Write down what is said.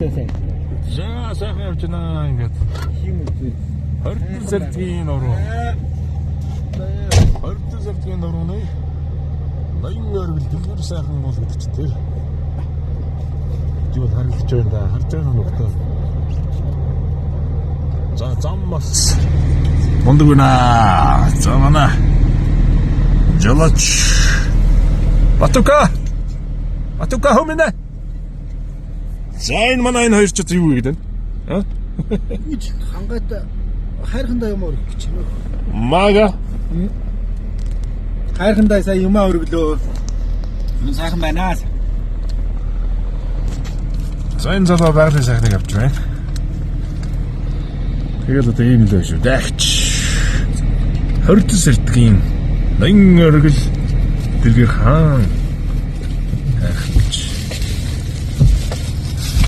За сайхан явж байна ингээд. 20 сардлын оруу. 20 сардлын оруу нэ. Ноён өргөл дэлгэр сайхан бол гэдэг чи тэр. Юу харагдаж байна да. Харж байгаа нь өгтөө. За зам бас мундаг байна. За манай Жолооч Батука хоминэ. За энэ манай энэ хоёр ч юу гэдэг вэ? Аа? Гэж хангайтай хайрхандаа юм өргөх гэж байна. Мага. Хайрхандаа сая юм өргөлөө. Энэ сайхан байна. За энэ залуу байгалийн сайхныг авч байна. Тэгэл одоо ийм л байх шүү. Дагч 20 сартгийн ноён өргөл дэлгэр хаан